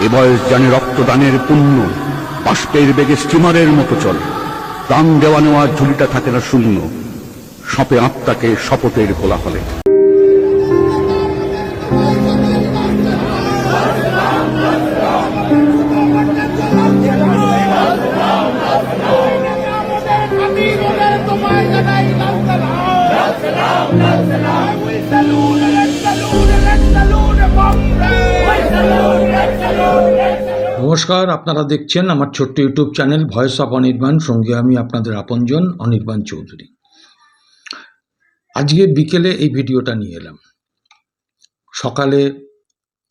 এ বয়স জানে রক্তদানের পুণ্য বাষ্পের বেগে স্টিমারের মতো চলে। প্রাণ দেওয়া নেওয়ার ঝুলিটা থাকে না শূন্য, সপে আত্মাকে শপথের কোলাহলে। নমস্কার, আপনারা দেখছেন আমার ছোট্ট YouTube channel voice of Anirban. সঙ্গে আমি আপনাদের আপনজন অনির্বাণ চৌধুরী। আজকে বিকেলে এই ভিডিওটা নিয়ে এলাম। সকালে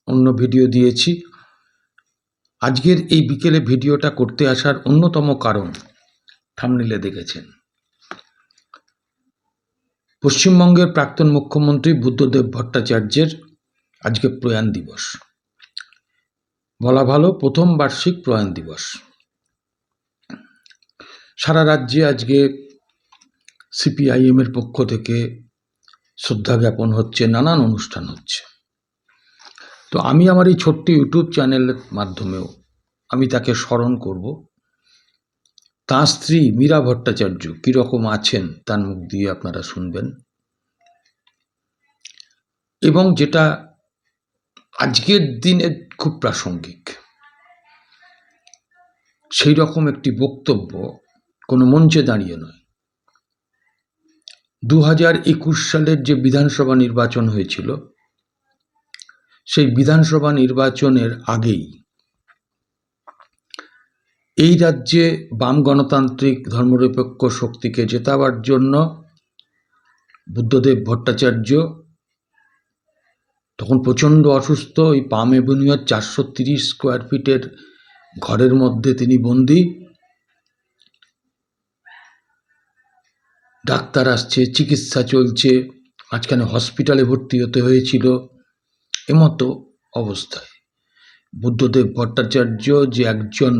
অন্য ভিডিও দিয়েছি। আজকের এই বিকেলে ভিডিওটা করতে আসার অন্যতম কারণ থাম্বনেইলে দেখেছেন। পশ্চিমবঙ্গের প্রাক্তন মুখ্যমন্ত্রী বুদ্ধদেব ভট্টাচার্যের আজকে প্রয়াণ দিবস, বলা ভালো প্রথম বার্ষিক প্রয়াণ দিবস। সারা রাজ্যে আজকে সিপিআইএমের পক্ষ থেকে শ্রদ্ধা জ্ঞাপন হচ্ছে, নানান অনুষ্ঠান হচ্ছে। তো আমি আমার এই ছোট্ট ইউটিউব চ্যানেলের মাধ্যমেও আমি তাকে স্মরণ করব। তাঁর স্ত্রী মীরা ভট্টাচার্য কীরকম আছেন তার মুখ দিয়ে আপনারা শুনবেন, এবং যেটা আজকের দিনে খুব প্রাসঙ্গিক সেই রকম একটি বক্তব্য কোনো মঞ্চে দাঁড়িয়ে নয়। 2021 সালের যে বিধানসভা নির্বাচন হয়েছিল, সেই বিধানসভা নির্বাচনের আগেই এই রাজ্যে বাম গণতান্ত্রিক ধর্মনিরপেক্ষ শক্তিকে জেতাবার জন্য বুদ্ধদেব ভট্টাচার্য তখন প্রচণ্ড অসুস্থ। ওই পাম এভিনিউর 430 স্কোয়ার ফিটের ঘরের মধ্যে তিনি বন্দী। ডাক্তার আসছে, চিকিৎসা চলছে, মাঝখানে হসপিটালে ভর্তি হতে হয়েছিল। এমতো অবস্থায় বুদ্ধদেব ভট্টাচার্য যে একজন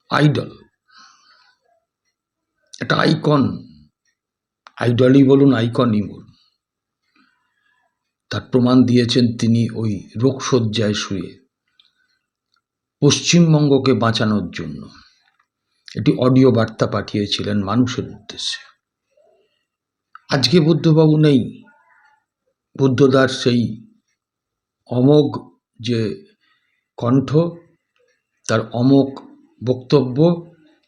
আইডল, একটা আইকন, আইডলই বলুন আইকনই বলুন, তার প্রমাণ দিয়েছেন তিনি ওই রোগশয্যায় শুয়ে পশ্চিমবঙ্গকে বাঁচানোর জন্য একটি অডিও বার্তা পাঠিয়েছিলেন মানুষের উদ্দেশ্যে। আজকে বুদ্ধবাবু নেই। বুদ্ধদার সেই অমোঘ যে কণ্ঠ, তার অমোঘ বক্তব্য,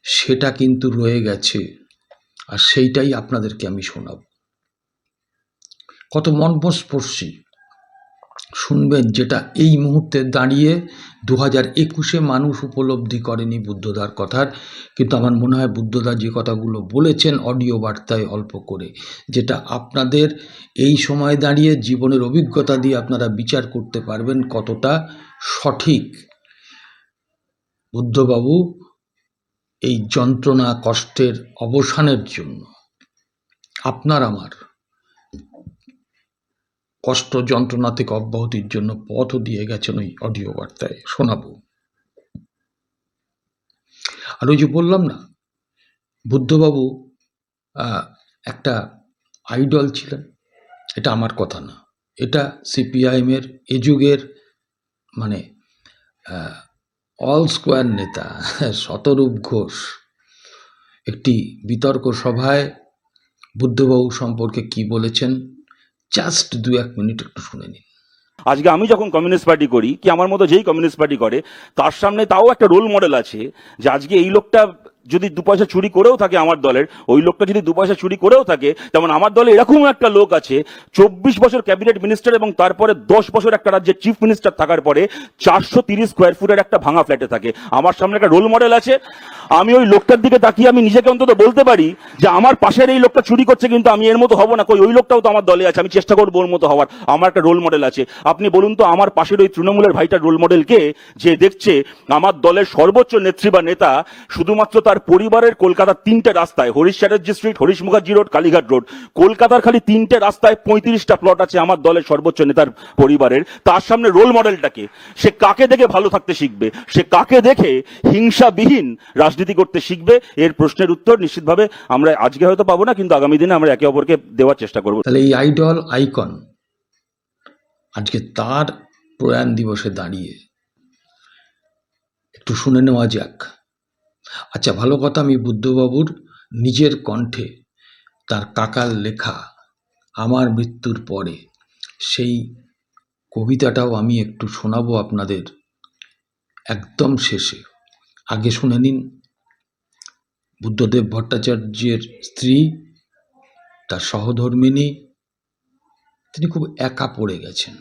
সেটা কিন্তু রয়ে গেছে, আর সেইটাই আপনাদেরকে আমি শোনাব। কত মর্মস্পর্শী শুনবেন, যেটা এই মুহূর্তে দাঁড়িয়ে 2021-এ মানুষ উপলব্ধি করেনি বুদ্ধদার কথার। কিন্তু আমার মনে হয় বুদ্ধদা যে কথাগুলো বলেছেন অডিও বার্তায় অল্প করে, যেটা আপনাদের এই সময় দাঁড়িয়ে জীবনের অভিজ্ঞতা দিয়ে আপনারা বিচার করতে পারবেন কতটা সঠিক। বুদ্ধবাবু এই যন্ত্রণা কষ্টের অবসানের জন্য, আপনার আমার কষ্ট যন্ত্রণা থেকে অব্যাহতির জন্য পথও দিয়ে গেছেন ওই অডিও বার্তায়, শোনাবো। আর ওই যে বললাম না, বুদ্ধবাবু একটা আইডল ছিলেন, এটা আমার কথা না, এটা সিপিআইএমের এ যুগের মানে অল স্কোয়ার নেতা শতরূপ ঘোষ একটি বিতর্ক সভায় বুদ্ধবাবু সম্পর্কে কি বলেছেন, জাস্ট 2-1 মিনিট একটু শুনে নিন। আজকে আমি যখন কমিউনিস্ট পার্টি করি, কি আমার মতো যেই কমিউনিস্ট পার্টি করে, তার সামনে তাও একটা রোল মডেল আছে যে আজকে এই লোকটা যদি 2 পয়সা চুরি করেও থাকে আমার দলের, ওই লোকটা যদি 2 পয়সা চুরি করেও থাকে, তেমন আমার দলে এরকম একটা লোক আছে 24 বছর ক্যাবিনেট মিনিস্টার এবং তারপরে 10 বছর একটা রাজ্যের চিফ মিনিস্টার থাকার পরে 430 স্কোয়ার ফুটের একটা ভাঙা ফ্ল্যাটে থাকে। আমার সামনে একটা রোল মডেল আছে। আমি ওই লোকটার দিকে তাকিয়ে আমি নিজেকে অন্তত বলতে পারি যে আমার পাশের এই লোকটা চুরি করছে, কিন্তু আমি এর মতো হব না, কই ওই লোকটাও তো আমার দলে আছে, আমি চেষ্টা করবো ওর মতো হওয়ার। আমার একটা রোল মডেল আছে। আপনি বলুন তো আমার পাশের ওই তৃণমূলের ভাইটার রোল মডেল কে, যে দেখছে আমার দলের সর্বোচ্চ নেত্রী বা নেতা শুধুমাত্র তার পরিবারের কলকাতার 3টে রাস্তায়, Harish Chatterjee street, Harish Mukherjee road, Kalighat road, কলকাতার খালি 3টে রাস্তায় 35টা প্লট আছে আমার দলের সর্বোচ্চ নেতার পরিবারের। তার সামনে রোল মডেলটাকে, সে কাকে দেখে ভালো থাকতে শিখবে, সে কাকে দেখে হিংসাবিহীন রাজনীতি করতে শিখবে, এর প্রশ্নের উত্তর নিশ্চিতভাবে আমরা আজকে হয়তো পাবো না, কিন্তু আগামী দিনে আমরা একে অপরকে দেওয়ার চেষ্টা করবো। তাহলে এই আইডল আইকন আজকে তার প্রয়াণ দিবসে দাঁড়িয়ে একটু শুনে নেওয়া যাক। আচ্ছা, ভালো কথা, আমি বুদ্ধবাবুর নিজের কণ্ঠে তার কাকার লেখা আমার মৃত্যুর পরে সেই কবিতাটাও আমি একটু শোনাবো আপনাদের একদম শেষে। আগে শুনে নিন বুদ্ধদেব ভট্টাচার্যের স্ত্রী, তার সহধর্মিণী, তিনি খুব একা পড়ে গেছেন,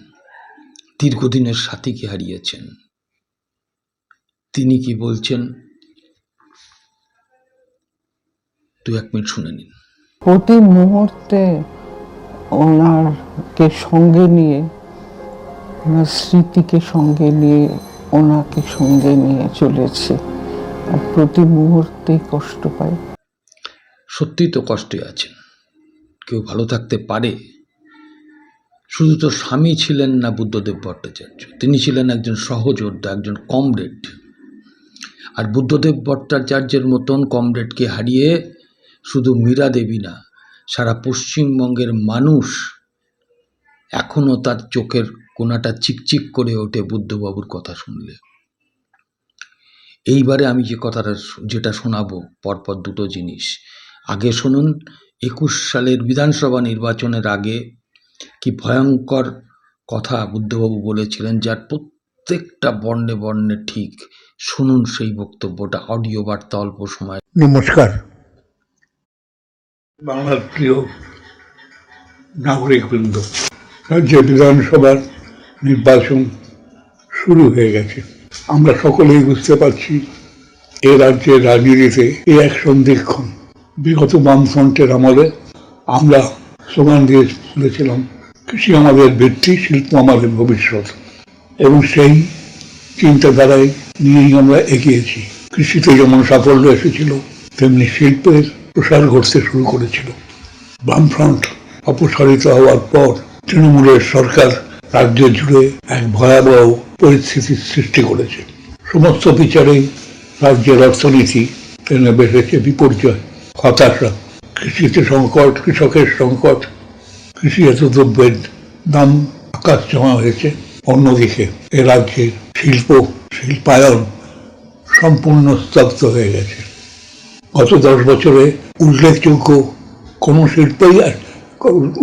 দীর্ঘদিনের সাথীকে হারিয়েছেন। তিনি কি বলছেন 2-1 মিনিট শুনে নিন। প্রতি মুহূর্তে ওনারকে সঙ্গে নিয়ে, ওনার স্মৃতিকে সঙ্গে নিয়ে, ওনাকে সঙ্গে নিয়ে চলেছে, আর প্রতি মুহূর্তেই কষ্ট পাই। সত্যিই তো কষ্টে আছেন। কেউ ভালো থাকতে পারে? শুধু তো স্বামী ছিলেন না বুদ্ধদেব ভট্টাচার্য, তিনি ছিলেন একজন সহযোদ্ধা, একজন কমরেড। আর বুদ্ধদেব ভট্টাচার্যের মতন কমরেডকে হারিয়ে শুধু মীরা দেবী না, সারা পশ্চিমবঙ্গের মানুষ এখনও তার চোখের কোণাটা চিকচিক করে ওঠে বুদ্ধবাবুর কথা শুনলে। এইবারে আমি যেটা শোনাবো, পরপর দুটো জিনিস। আগে শুনুন 21 সালের বিধানসভা নির্বাচনের আগে কি ভয়ঙ্কর কথা বুদ্ধবাবু বলেছিলেন, যার প্রত্যেকটা বর্ণে বর্ণে ঠিক। শুনুন সেই বক্তব্যটা, অডিও বার্তা, অল্প সময়। নমস্কার। বাংলার প্রিয় নাগরিকবৃন্দ, রাজ্যে বিধানসভার নির্বাচন শুরু হয়ে গেছে। আমরা সকলেই বুঝতে পারছি এ রাজ্যের রাজনীতিতে এ এক সন্ধিক্ষণ। বিগত বামফ্রন্টের আমলে আমরা স্লোগান দিয়ে বলেছিলাম কৃষি আমাদের ভিত্তি, শিল্প আমাদের ভবিষ্যৎ, এবং সেই চিন্তাধারায় নিয়েই আমরা এগিয়েছি। কৃষিতে যেমন সাফল্য এসেছিল, তেমনি শিল্পের প্রসার ঘটতে শুরু করেছিল। বামফ্রন্ট অপসারিত হওয়ার পর তৃণমূলের সরকার রাজ্য জুড়ে এক ভয়াবহ পরিস্থিতির সৃষ্টি করেছে। সমস্ত বিচারেই রাজ্যের অর্থনীতি টেনে বেড়েছে বিপর্যয়, হতাশা, কৃষিতে সংকট, কৃষকের সংকট, কৃষিজাত দ্রব্যের দাম আকাশ ছোঁয়া হয়েছে। অন্যদিকে এ রাজ্যের শিল্পায়ন সম্পূর্ণ স্তব্ধ হয়ে গেছে। গত 10 বছরে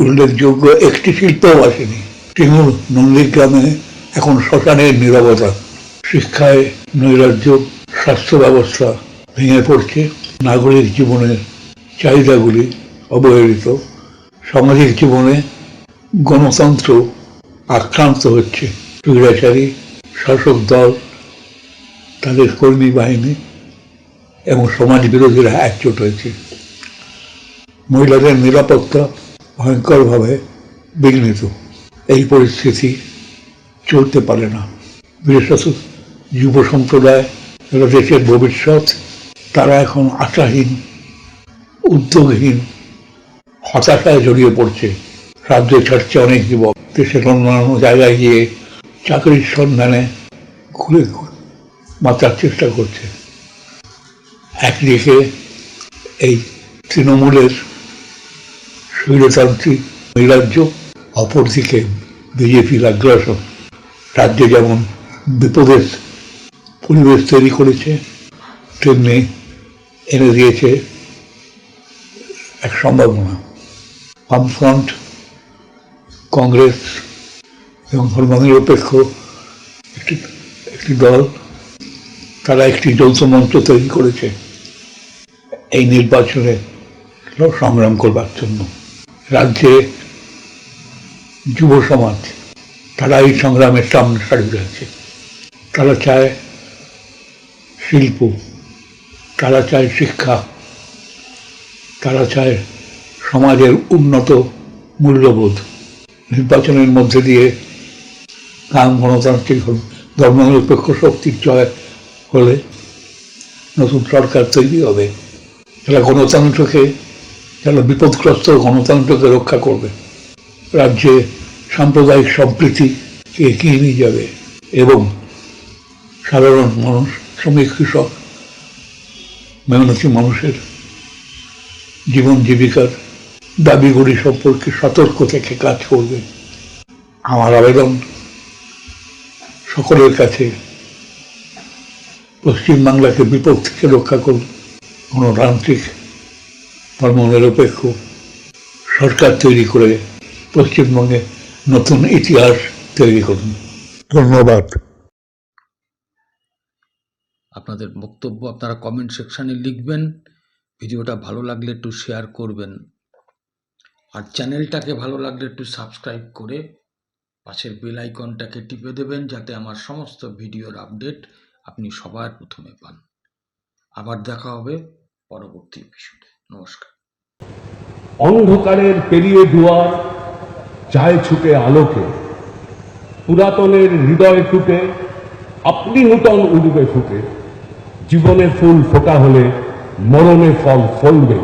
উল্লেখযোগ্য একটি শিল্পও আসেনি। তৃণমূল নন্দীগ্রামে এখন শ্মশানের নীরবতা। শিক্ষায় নৈরাজ্য, স্বাস্থ্য ব্যবস্থা ভেঙে পড়ছে, নাগরিক জীবনের চাহিদাগুলি অবহেলিত, সামাজিক জীবনে গণতন্ত্র আক্রান্ত হচ্ছে। স্বৈরাচারী শাসক দল, তাদের কর্মী বাহিনী এবং সমাজ বিরোধীরা একজোট হয়েছে। মহিলাদের নিরাপত্তা ভয়ঙ্করভাবে বিঘ্নিত। এই পরিস্থিতি চলতে পারে না। বিশেষত যুব সম্প্রদায়, যারা দেশের ভবিষ্যৎ, তারা এখন আশাহীন, উদ্যোগহীন, হতাশায় জড়িয়ে পড়ছে। রাজ্য ছাড়ছে অনেক যুবক, দেশের অন্যান্য জায়গায় গিয়ে চাকরির সন্ধানে ঘুরে বাঁচার চেষ্টা করছে। একদিকে এই তৃণমূলের স্বৈরতান্ত্রিক নৈরাজ্য, অপরদিকে বিজেপির আগ্রাসন রাজ্যে যেমন বিপদের পরিবেশ তৈরি করেছে, তেমনি এনে দিয়েছে এক সম্ভাবনা। বামফ্রন্ট, কংগ্রেস এবং ধর্মনিরপেক্ষ একটি দল, তারা একটি যৌথ মঞ্চ তৈরি করেছে এই নির্বাচনে সংগ্রাম করবার জন্য। রাজ্যে যুব সমাজ, তারা এই সংগ্রামের সামনে সারি রয়েছে। তারা চায় শিল্প, তারা চায় শিক্ষা, তারা চায় সমাজের উন্নত মূল্যবোধ। নির্বাচনের মধ্যে দিয়ে গণতান্ত্রিক ধর্মনিরপেক্ষ শক্তির জয় হলে নতুন সরকার তৈরি হবে, যারা বিপদগ্রস্ত গণতন্ত্রকে রক্ষা করবে, রাজ্যে সাম্প্রদায়িক সম্প্রীতিকে এগিয়ে নিয়ে যাবে এবং সাধারণ মানুষ, শ্রমিক, কৃষক, মেহনতি মানুষের জীবন জীবিকার দাবিগুলি সম্পর্কে সতর্ক থেকে কাজ করবে। আমার আবেদন সকলের কাছে, পশ্চিমবাংলাকে বিপদ থেকে রক্ষা করুন, গণতান্ত্রিক ধর্মনিরপেক্ষ সরকার তৈরি করে পশ্চিমবঙ্গে নতুন ইতিহাস তৈরি করুন। ধন্যবাদ। আপনাদের বক্তব্য আপনারা কমেন্ট সেকশানে লিখবেন। ভিডিওটা ভালো লাগলে একটু শেয়ার করবেন, আর চ্যানেলটাকে ভালো লাগলে একটু সাবস্ক্রাইব করে পাশের বেল আইকনটাকে টিপে দেবেন, যাতে আমার সমস্ত ভিডিওর আপডেট আপনি সবার প্রথমে পান। আবার দেখা হবে পরবর্তী এপিসোডে। নমস্কার। অন্ধকারের পেরিয়ে দুয়ার যায় ছুটে আলোকে, পুরাতনের হৃদয় টুটে আপনি নূতন উড়বে ফুটে, জীবনে ফুল ফোটা হলে মরণে ফল ফলবে।